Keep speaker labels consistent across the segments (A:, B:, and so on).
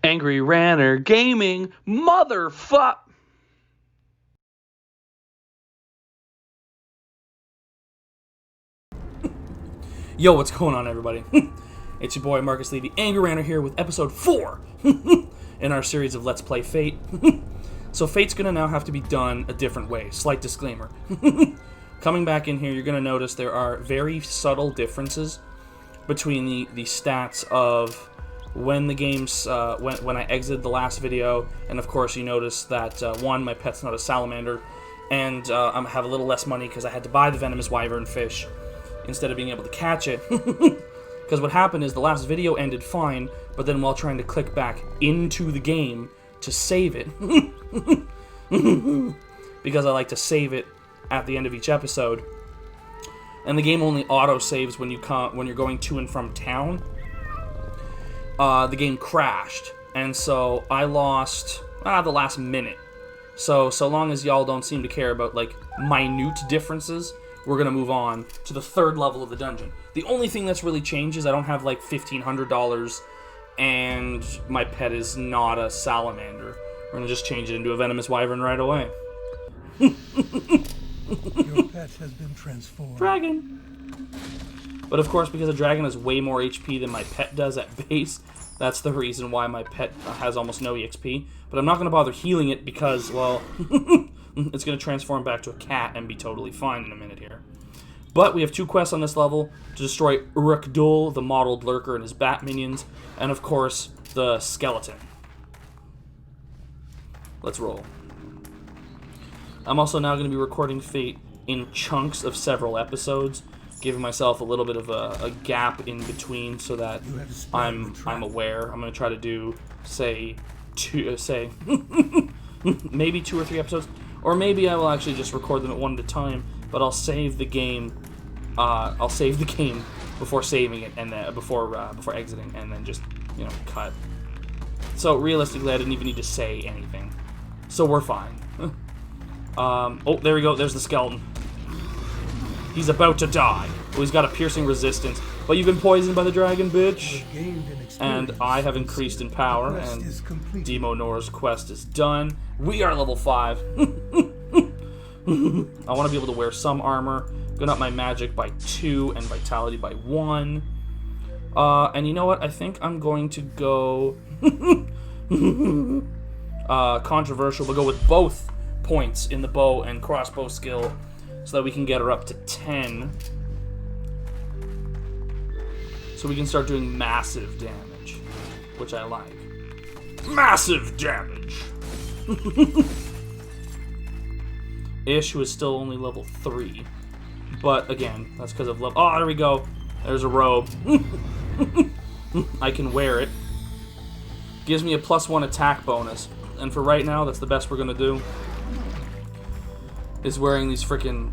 A: Angry Ranter Gaming, motherfuck.
B: Yo, what's going on, everybody? It's your boy Marcus Lee, the Angry Ranter, here with episode 4 in our series of Let's Play Fate. So Fate's gonna now have to be done a different way. Slight disclaimer. Coming back in here, you're gonna notice there are very subtle differences between the stats of when the game's when I exited the last video, and of course you notice that one, my pet's not a salamander, and I have a little less money because I had to buy the venomous wyvern fish instead of being able to catch it. Because what happened is the last video ended fine, but then while trying to click back into the game to save it, because I like to save it at the end of each episode, and the game only auto saves when you're going to and from town, the game crashed, and so I lost the last minute. So long as y'all don't seem to care about like minute differences, we're gonna move on to the third level of the dungeon. The only thing that's really changed is I don't have like $1,500 and my pet is not a salamander. We're gonna just change it into a venomous wyvern right away.
C: Your pet has been transformed.
B: Dragon! But of course, because a dragon has way more HP than my pet does at base, that's the reason why my pet has almost no EXP. But I'm not gonna bother healing it because, well, it's going to transform back to a cat and be totally fine in a minute here. But we have 2 quests on this level to destroy Uruk-Dul, the mottled lurker, and his bat minions, and of course, the skeleton. Let's roll. I'm also now going to be recording Fate in chunks of several episodes, giving myself a little bit of a gap in between so that I'm aware. I'm going to try to do, maybe 2 or 3 episodes. Or maybe I will actually just record them at one at a time, but I'll save the game. I'll save the game before saving it, and then before exiting, and then just cut. So realistically, I didn't even need to say anything, so we're fine. Oh, there we go. There's the skeleton. He's about to die. Oh, he's got a piercing resistance, but you've been poisoned by the dragon, bitch. And I have increased in power, and Demo Nora's quest is done. We are level 5. I want to be able to wear some armor. Going up my magic by 2 and vitality by 1. And you know what? I think I'm going to go controversial, but go with both points in the bow and crossbow skill so that we can get her up to 10. So we can start doing massive damage, which I like. Massive damage! Ish, who is still only level 3. But again, that's because of level... Oh, there we go. There's a robe. I can wear it. Gives me a +1 attack bonus. And for right now, that's the best we're going to do. Is wearing these freaking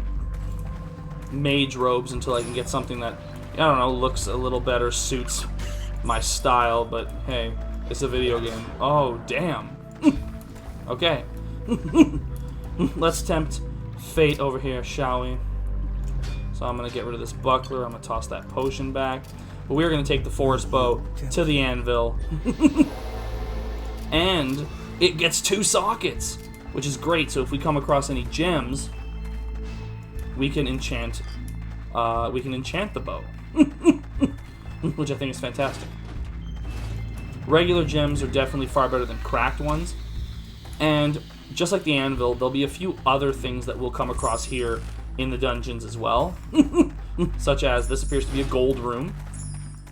B: mage robes until I can get something that, I don't know, looks a little better, suits my style, but hey, it's a video game. Oh, damn. Okay. Let's tempt fate over here, shall we? So I'm going to get rid of this buckler. I'm going to toss that potion back. But we're going to take the forest bow to the anvil. And it gets 2 sockets, which is great. So if we come across any gems, we can enchant the bow. Which I think is fantastic. Regular gems are definitely far better than cracked ones. And just like the anvil, there'll be a few other things that we'll come across here in the dungeons as well. Such as, this appears to be a gold room.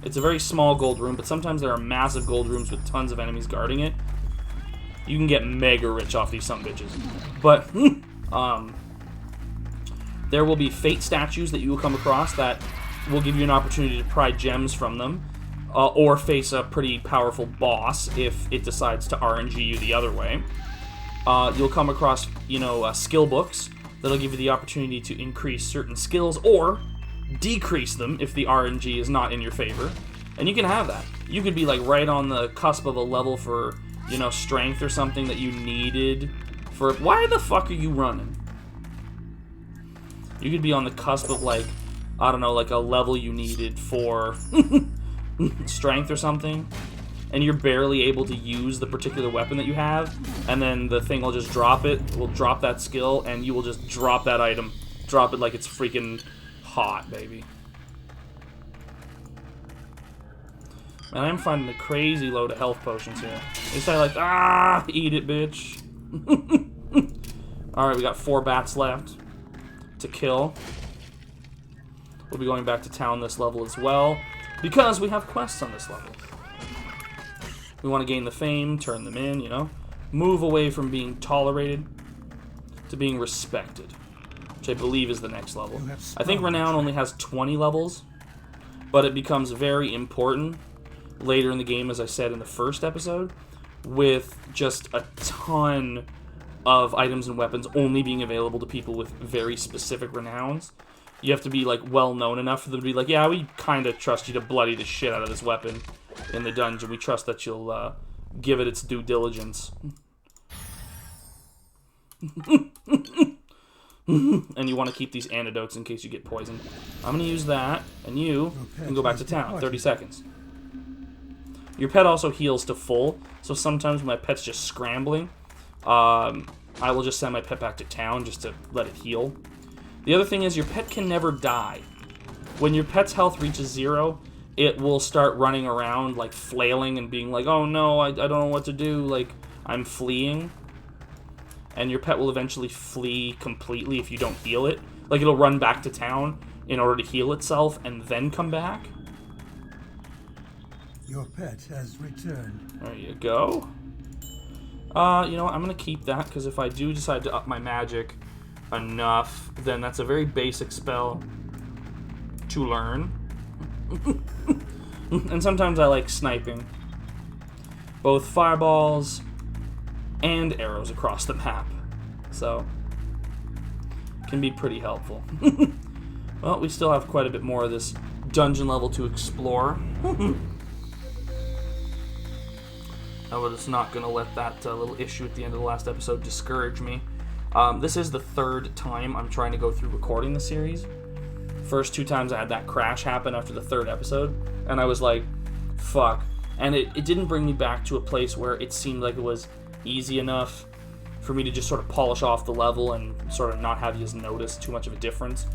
B: It's a very small gold room, but sometimes there are massive gold rooms with tons of enemies guarding it. You can get mega rich off these sumbitches. But, there will be fate statues that you will come across that will give you an opportunity to pry gems from them. Or face a pretty powerful boss if it decides to RNG you the other way. You'll come across, skill books that'll give you the opportunity to increase certain skills or decrease them if the RNG is not in your favor. And you can have that. You could be like right on the cusp of a level for, strength or something that you needed for... Why the fuck are you running? You could be on the cusp of like, I don't know, like a level you needed for strength or something. and you're barely able to use the particular weapon that you have, and then the thing will just drop it, will drop that skill, and you will just drop that item. Drop it like it's freaking hot, baby. Man, I'm finding a crazy load of health potions here. They say like, eat it, bitch. Alright, we got 4 bats left to kill. We'll be going back to town this level as well, because we have quests on this level. We want to gain the fame, turn them in, you know. Move away from being tolerated to being respected, which I believe is the next level. I think Renown only has 20 levels, but it becomes very important later in the game, as I said in the first episode, with just a ton of items and weapons only being available to people with very specific renowns. You have to be, like, well-known enough for them to be like, yeah, we kind of trust you to bloody the shit out of this weapon in the dungeon. We trust that you'll give it its due diligence. And you want to keep these antidotes in case you get poisoned. I'm going to use that, and you can go back to town. 30 seconds. Your pet also heals to full, so sometimes when my pet's just scrambling, I will just send my pet back to town just to let it heal. The other thing is your pet can never die. When your pet's health reaches 0, it will start running around, like, flailing and being like, oh no, I don't know what to do, like, I'm fleeing. And your pet will eventually flee completely if you don't heal it. Like, it'll run back to town in order to heal itself and then come back.
C: Your pet has returned.
B: There you go. You know what, I'm going to keep that, because if I do decide to up my magic enough, then that's a very basic spell to learn. And sometimes I like sniping both fireballs and arrows across the map, so it can be pretty helpful. Well, we still have quite a bit more of this dungeon level to explore. I was not going to let that little issue at the end of the last episode discourage me. This is the 3rd time I'm trying to go through recording the series. First 2 times I had that crash happen after the 3rd episode, and I was like, fuck. And it didn't bring me back to a place where it seemed like it was easy enough for me to just sort of polish off the level and sort of not have you notice too much of a difference.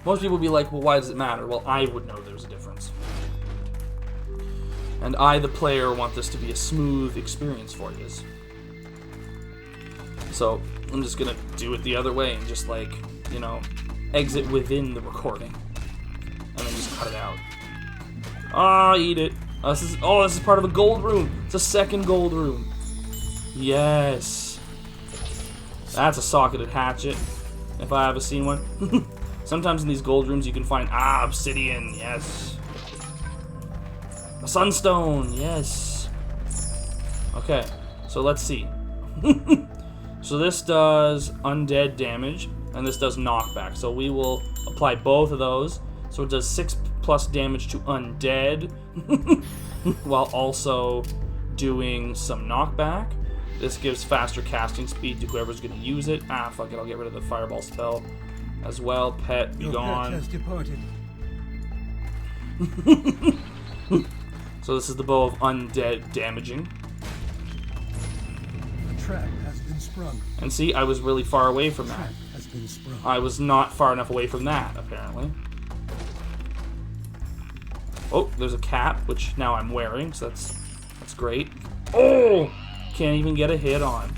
B: Most people would be like, well, why does it matter? Well, I would know there's a difference. And I, the player, want this to be a smooth experience for you. So I'm just gonna do it the other way and just, like, you know, exit within the recording and then just cut it out. Eat it. This is part of a gold room. It's a 2nd gold room. Yes. That's a socketed hatchet, if I ever seen one. Sometimes in these gold rooms you can find obsidian. Yes. A sunstone. Yes. Okay, so let's see. So this does undead damage, and this does knockback. So we will apply both of those. So it does 6+ damage to undead, while also doing some knockback. This gives faster casting speed to whoever's going to use it. Fuck it, I'll get rid of the fireball spell as well. Pet, be gone.
C: Your pet has departed.
B: So this is the bow of undead damaging.
C: A trap has been sprung.
B: And see, I was really far away from that.
C: Trap has been sprung.
B: I was not far enough away from that, apparently. Oh, there's a cap, which now I'm wearing, so that's great. Oh! Can't even get a hit on.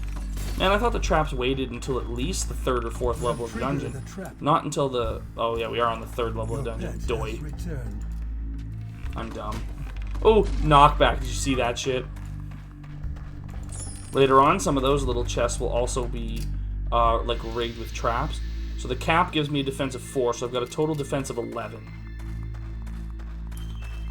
B: Man, I thought the traps waited until at least the 3rd or 4th level of the dungeon. Not until the... Oh, yeah, we are on the 3rd level of the dungeon. Doy. I'm dumb. Oh, knockback. Did you see that shit? Later on, some of those little chests will also be, like, rigged with traps. So the cap gives me a defense of 4, so I've got a total defense of 11.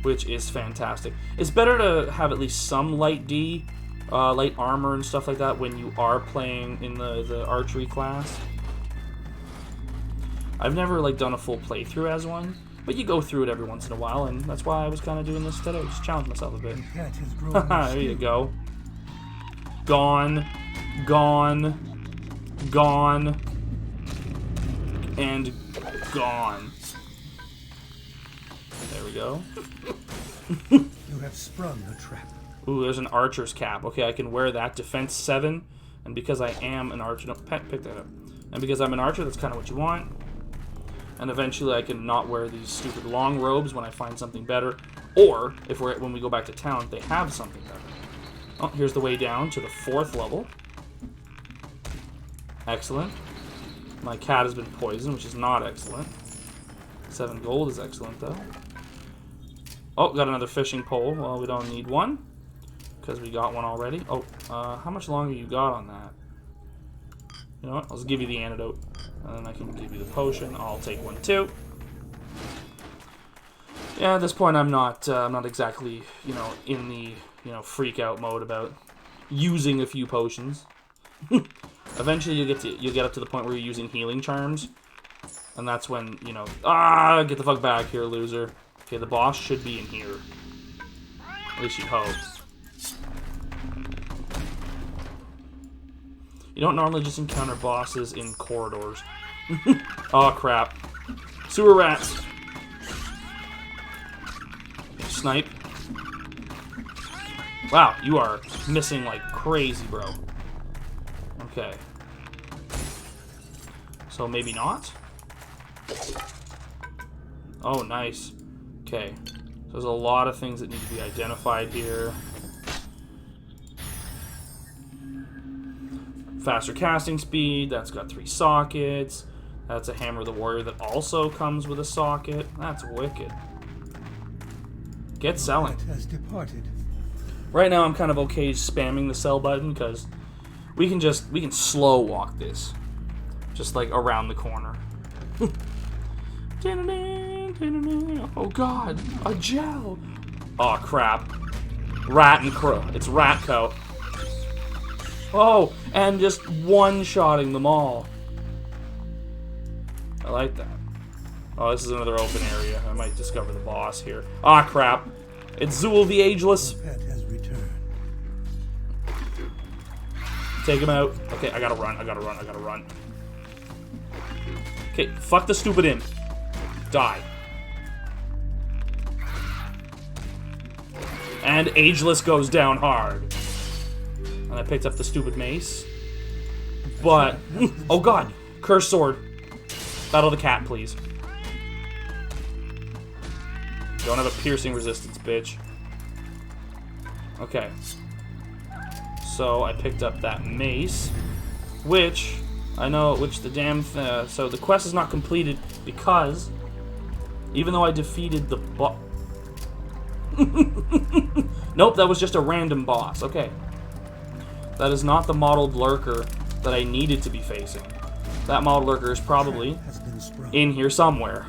B: Which is fantastic. It's better to have at least some light D, light armor and stuff like that when you are playing in the archery class. I've never, like, done a full playthrough as one, but you go through it every once in a while, and that's why I was kind of doing this today. Just challenge myself a bit. There you go. Gone. Gone. Gone. And gone. There we go.
C: You have sprung a trap.
B: Ooh, there's an archer's cap. Okay, I can wear that. Defense 7. And because I am an archer... No, pick that up. And because I'm an archer, that's kind of what you want. And eventually I can not wear these stupid long robes when I find something better. Or, when we go back to town, they have something better. Oh, here's the way down to the 4th level. Excellent. My cat has been poisoned, which is not excellent. 7 gold is excellent, though. Oh, got another fishing pole. Well, we don't need one, because we got one already. Oh, how much longer you got on that? You know what? I'll just give you the antidote. And then I can give you the potion. I'll take one, too. Yeah, at this point, I'm not exactly, in the, freak out mode about using a few potions. Eventually, you'll get up to the point where you're using healing charms, and that's when, get the fuck back here, loser. Okay, the boss should be in here. At least you'd hope. You don't normally just encounter bosses in corridors. Oh, crap. Sewer rats. Snipe. Wow, you are missing like crazy, bro. Okay. So maybe not? Oh, nice. Okay. So there's a lot of things that need to be identified here. Faster casting speed. That's got 3 sockets. That's a Hammer of the Warrior that also comes with a socket. That's wicked. Get selling.
C: Has departed.
B: Right now I'm kind of okay spamming the sell button because we can slow walk this. Just like around the corner. Oh god, a gel. Oh crap. Rat and crow. It's Ratco. Oh, and just one-shotting them all. I like that. Oh, this is another open area. I might discover the boss here. Ah, crap. It's Zool the Ageless.
C: Your pet has returned.
B: Take him out. Okay, I gotta run. Okay, fuck the stupid imp. Die. And Ageless goes down hard. And I picked up the stupid mace. But, oh god, Cursed Sword. Battle the cat, please. Don't have a piercing resistance, bitch. Okay. So I picked up that mace, which so the quest is not completed because even though I defeated the boss. Nope, that was just a random boss. Okay. That is not the modeled lurker that I needed to be facing. That modeled lurker is probably in here somewhere.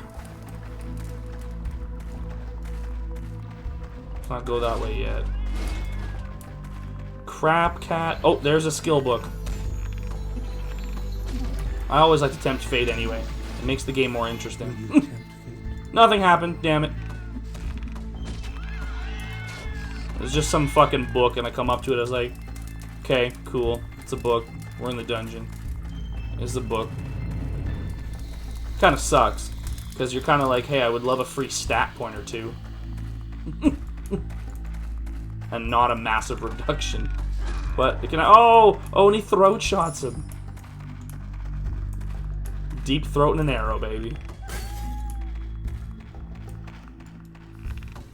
B: Let's not go that way yet. Crap cat. Oh, there's a skill book. I always like to tempt fate anyway. It makes the game more interesting. Nothing happened, damn it. There's just some fucking book, and I come up to it, I was like, okay, cool. It's a book. We're in the dungeon. It's the book. Kind of sucks, because you're kind of like, hey, I would love a free stat point or two. And not a massive reduction. But it can. Oh, and he throat shots him. Deep throat and an arrow, baby.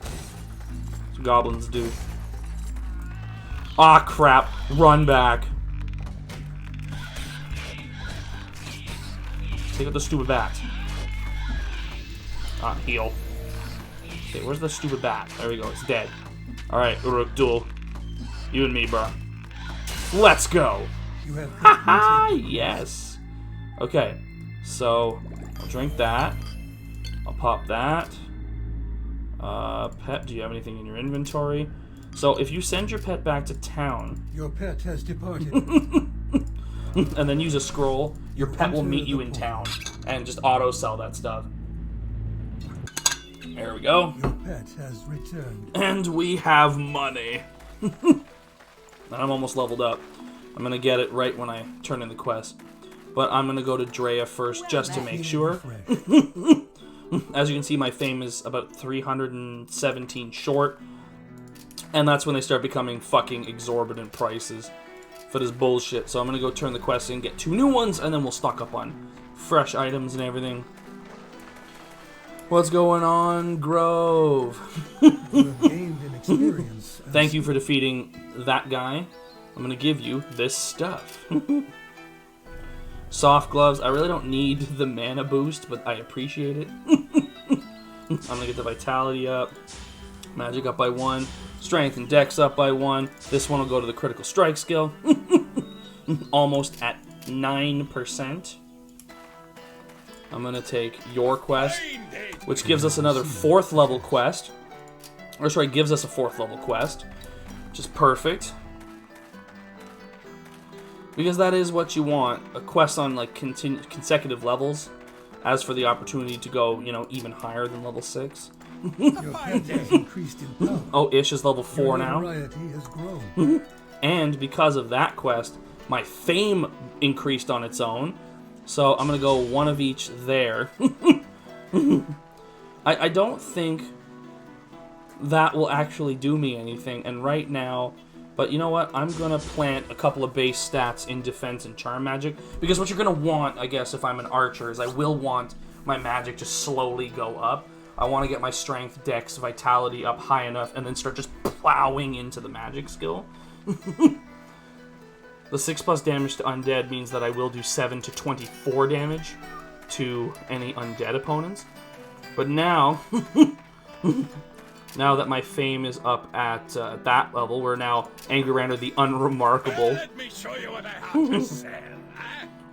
B: That's what goblins do. Ah, crap. Run back. Take out the stupid bat. Ah, heal. Okay, where's the stupid bat? There we go. It's dead. Alright, Uruk Duel. You and me, bro. Let's go!
C: You have
B: Haha! Yes! Okay, so I'll drink that. I'll pop that. Pet, do you have anything in your inventory? So if you send your pet back to town...
C: Your pet has departed.
B: and then use a scroll, your pet will meet you in town. And just auto-sell that stuff. There we go.
C: Your pet has returned.
B: And we have money. I'm almost leveled up. I'm gonna get it right when I turn in the quest. But I'm gonna go to Drea first just to make sure. As you can see, my fame is about 317 short. And that's when they start becoming fucking exorbitant prices for this bullshit. So I'm going to go turn the quest in, get 2 new ones, and then we'll stock up on fresh items and everything. What's going on, Grove?
C: You have gained an experience.
B: Thank you for defeating that guy. I'm going to give you this stuff. Soft gloves. I really don't need the mana boost, but I appreciate it. I'm going to get the vitality up. Magic up by 1. Strength and dex up by 1. This one will go to the critical strike skill. Almost at 9%. I'm going to take your quest, which gives us another 4th level quest. Or sorry, gives us a 4th level quest, which is perfect. Because that is what you want, a quest on like consecutive levels. As for the opportunity to go, you know, even higher than level 6.
C: Your pet has increased in power.
B: Oh, Ish is level 4
C: Your
B: now.
C: notoriety has grown.
B: And because of that quest, my fame increased on its own. So I'm going to go 1 of each there. I don't think that will actually do me anything. And right now, but you know what? I'm going to plant a couple of base stats in defense and charm magic. Because what you're going to want, I guess, if I'm an archer, is I will want my magic to slowly go up. I want to get my strength, dex, vitality up high enough, and then start just plowing into the magic skill. The 6+ damage to undead means that I will do 7 to 24 damage to any undead opponents. But now, now that my fame is up at that level, we're now AngryRanter the Unremarkable.
D: Let me show you what I have to sell.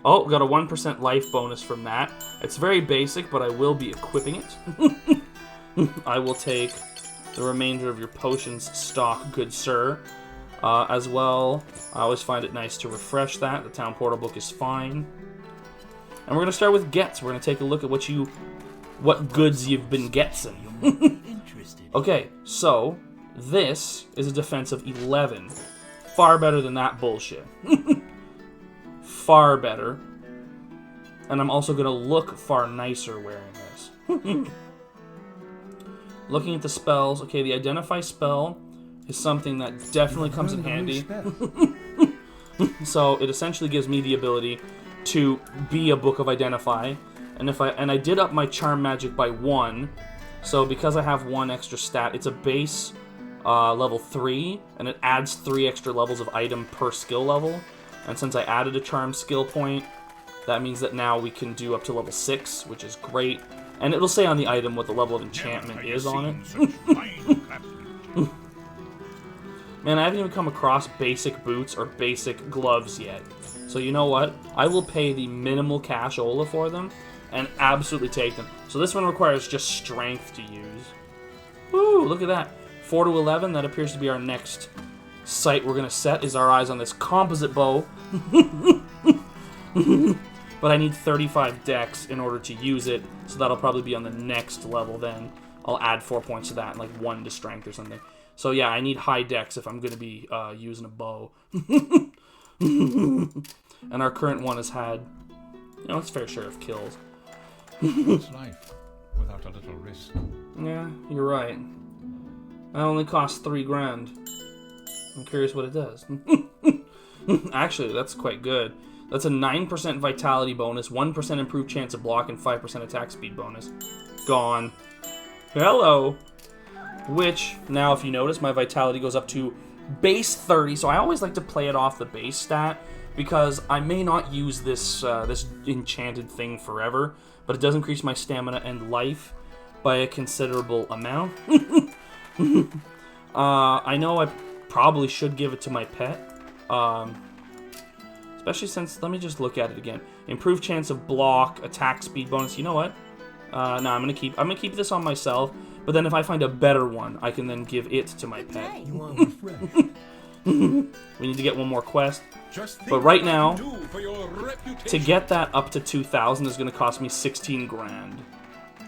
B: Oh, got a 1% life bonus from that. It's very basic, but I will be equipping it. I will take the remainder of your potions stock, good sir. As well, I always find it nice to refresh that. The town portal book is fine. And we're going to start with gets. We're going to take a look at what goods you've been getting. Okay, so this is a defense of 11. Far better than that bullshit. Far better. And I'm also going to look far nicer wearing this. Looking at the spells. Okay, the Identify spell is something that definitely comes in handy. So it essentially gives me the ability to be a Book of Identify. And I did up my Charm Magic by 1. So because I have 1 extra stat, it's a base level 3. And it adds 3 extra levels of item per skill level. And since I added a charm skill point, that means that now we can do up to level 6, which is great. And it'll say on the item what the level of enchantment is on it. Man, I haven't even come across basic boots or basic gloves yet. So you know what? I will pay the minimal cashola for them and absolutely take them. So this one requires just strength to use. Woo, look at that. 4 to 11, that appears to be our next sight we're going to set, is our eyes on this composite bow. But I need 35 dex in order to use it, so that'll probably be on the next level then. I'll add 4 points to that, and like 1 to strength or something. So yeah, I need high dex if I'm going to be using a bow. And our current one has had, you know, its fair share of kills.
D: What's life without a little risk?
B: Yeah, you're right. That only costs 3 grand. I'm curious what it does. Actually, that's quite good. That's a 9% vitality bonus, 1% improved chance of block, and 5% attack speed bonus. Gone. Hello. Which, now if you notice, my vitality goes up to base 30, so I always like to play it off the base stat, because I may not use this this enchanted thing forever, but it does increase my stamina and life by a considerable amount. I know I probably should give it to my pet. Especially since, let me just look at it again. Improved chance of block, attack speed bonus. You know what? No, I'm gonna keep this on myself. But then if I find a better one, I can then give it to my pet.
C: You are refreshed.
B: We need to get one more quest. But right now, to get that up to 2,000 is gonna cost me 16 grand.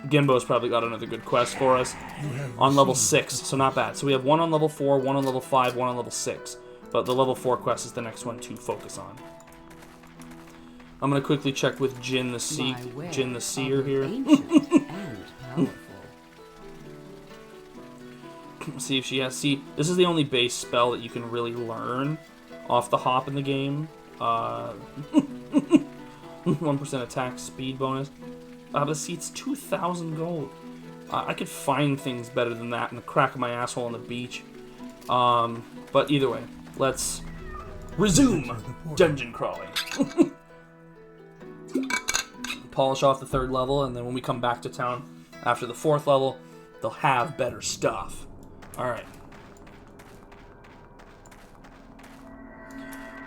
B: Gimbo's probably got another good quest for us on level 6, so not bad. So we have 1 on level 4, 1 on level 5, 1 on level 6. But the level 4 quest is the next one to focus on. I'm gonna quickly check with Jin the Seer here. See if she has... See, this is the only base spell that you can really learn off the hop in the game. 1% attack speed bonus. But see, it's 2,000 gold. I could find things better than that in the crack of my asshole on the beach. But either way, let's resume dungeon crawling. Polish off the 3rd level, and then when we come back to town after the 4th level, they'll have better stuff. Alright.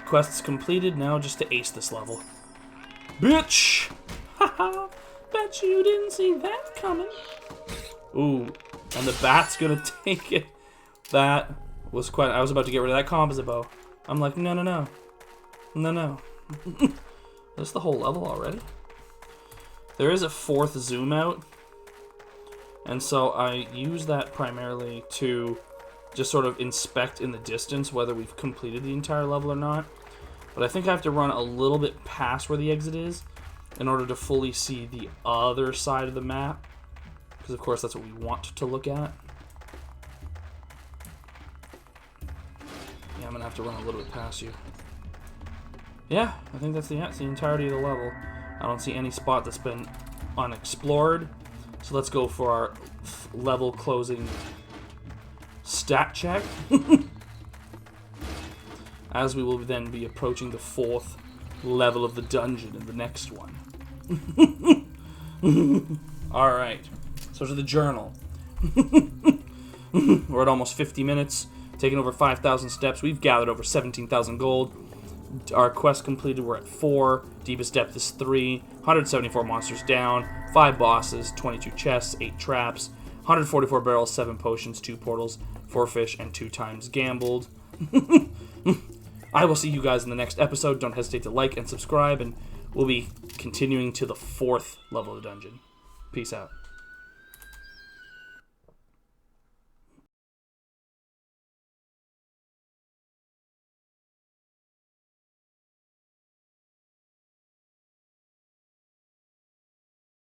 B: Quests completed, now just to ace this level. Bitch! Haha! Bet you didn't see that coming. Ooh, and the bat's gonna take it. That was quite... I was about to get rid of that composite bow. I'm like, no, no, no. No, no. That's the whole level already? There is a 4th zoom out. And so I use that primarily to just sort of inspect in the distance whether we've completed the entire level or not. But I think I have to run a little bit past where the exit is in order to fully see the other side of the map. Because, of course, that's what we want to look at. Yeah, I'm going to have to run a little bit past you. Yeah, I think that's the entirety of the level. I don't see any spot that's been unexplored. So let's go for our level closing stat check. As we will then be approaching the 4th level of the dungeon in the next one. Alright, so to the journal. We're at almost 50 minutes, taking over 5,000 steps. We've gathered over 17,000 gold. Our quest completed, we're at 4. Deepest depth is 3. 174 monsters down. 5 bosses, 22 chests, 8 traps. 144 barrels, 7 potions, 2 portals, 4 fish, and 2 times gambled. I will see you guys in the next episode. Don't hesitate to like and subscribe, and we'll be continuing to the 4th level of the dungeon. Peace out.